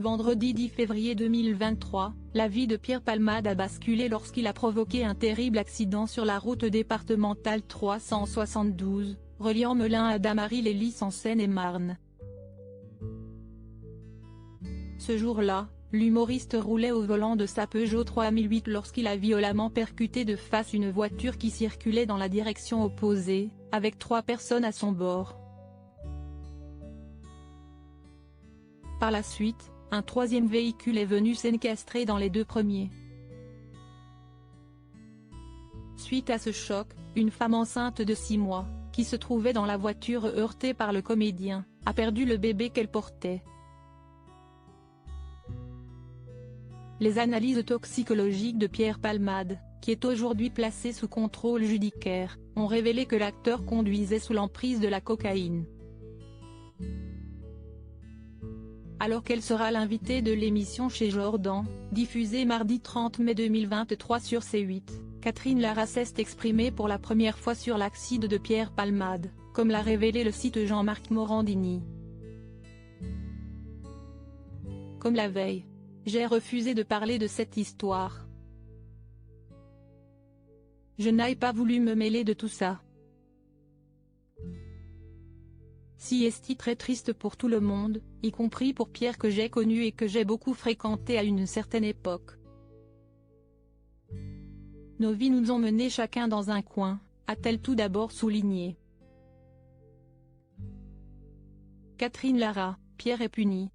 Vendredi 10 février 2023, la vie de Pierre Palmade a basculé lorsqu'il a provoqué un terrible accident sur la route départementale 372, reliant Melun à Damary-les-Lys en Seine-et-Marne. Ce jour-là, l'humoriste roulait au volant de sa Peugeot 3008 lorsqu'il a violemment percuté de face une voiture qui circulait dans la direction opposée, avec 3 personnes à son bord. Par la suite, un 3e véhicule est venu s'encastrer dans les 2 premiers. Suite à ce choc, une femme enceinte de 6 mois, qui se trouvait dans la voiture heurtée par le comédien, a perdu le bébé qu'elle portait. Les analyses toxicologiques de Pierre Palmade, qui est aujourd'hui placé sous contrôle judiciaire, ont révélé que l'acteur conduisait sous l'emprise de la cocaïne. Alors qu'elle sera l'invitée de l'émission Chez Jordan, diffusée mardi 30 mai 2023 sur C8, Catherine Lara s'est exprimée pour la première fois sur l'accident de Pierre Palmade, comme l'a révélé le site Jean-Marc Morandini. Comme la veille, j'ai refusé de parler de cette histoire. Je n'ai pas voulu me mêler de tout ça. Si est très triste pour tout le monde, y compris pour Pierre que j'ai connu et que j'ai beaucoup fréquenté à une certaine époque. Nos vies nous ont menés chacun dans un coin, a-t-elle tout d'abord souligné. Catherine Lara, Pierre est puni.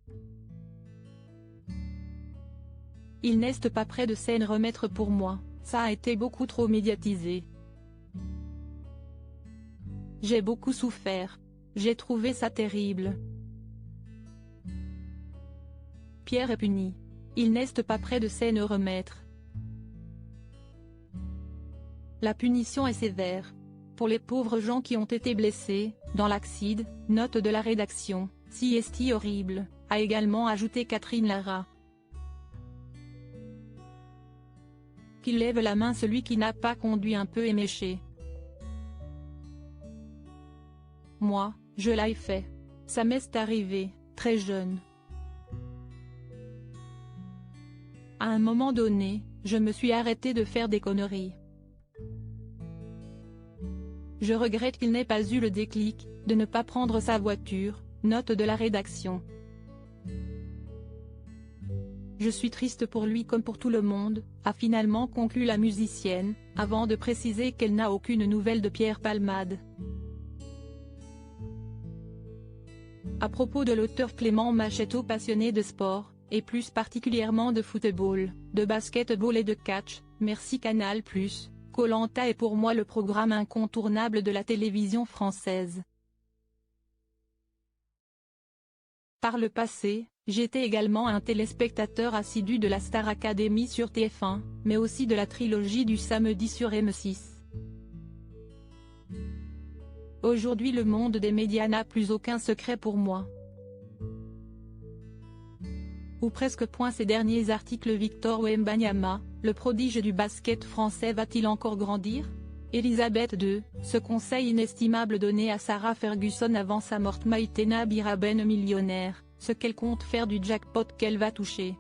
Il n'est pas près de s'en remettre pour moi, ça a été beaucoup trop médiatisé. J'ai beaucoup souffert. J'ai trouvé ça terrible. Pierre est puni. Il n'est pas près de s'en remettre. La punition est sévère. Pour les pauvres gens qui ont été blessés, dans l'accident, note de la rédaction, si est horrible, a également ajouté Catherine Lara. Qu'il lève la main celui qui n'a pas conduit un peu éméché. Moi, je l'ai fait. Ça m'est arrivé, très jeune. À un moment donné, je me suis arrêté de faire des conneries. Je regrette qu'il n'ait pas eu le déclic, de ne pas prendre sa voiture, note de la rédaction. Je suis triste pour lui comme pour tout le monde, a finalement conclu la musicienne, avant de préciser qu'elle n'a aucune nouvelle de Pierre Palmade. À propos de l'auteur Clément Machetto, passionné de sport, et plus particulièrement de football, de basketball et de catch, merci Canal+, Koh-Lanta est pour moi le programme incontournable de la télévision française. Par le passé, j'étais également un téléspectateur assidu de la Star Academy sur TF1, mais aussi de la trilogie du samedi sur M6. Aujourd'hui le monde des médias n'a plus aucun secret pour moi. Ou presque. Ces derniers articles. Victor Wembanyama, le prodige du basket français, va-t-il encore grandir? Elisabeth II, ce conseil inestimable donné à Sarah Ferguson avant sa mort. Maïtena Biraben millionnaire, ce qu'elle compte faire du jackpot qu'elle va toucher.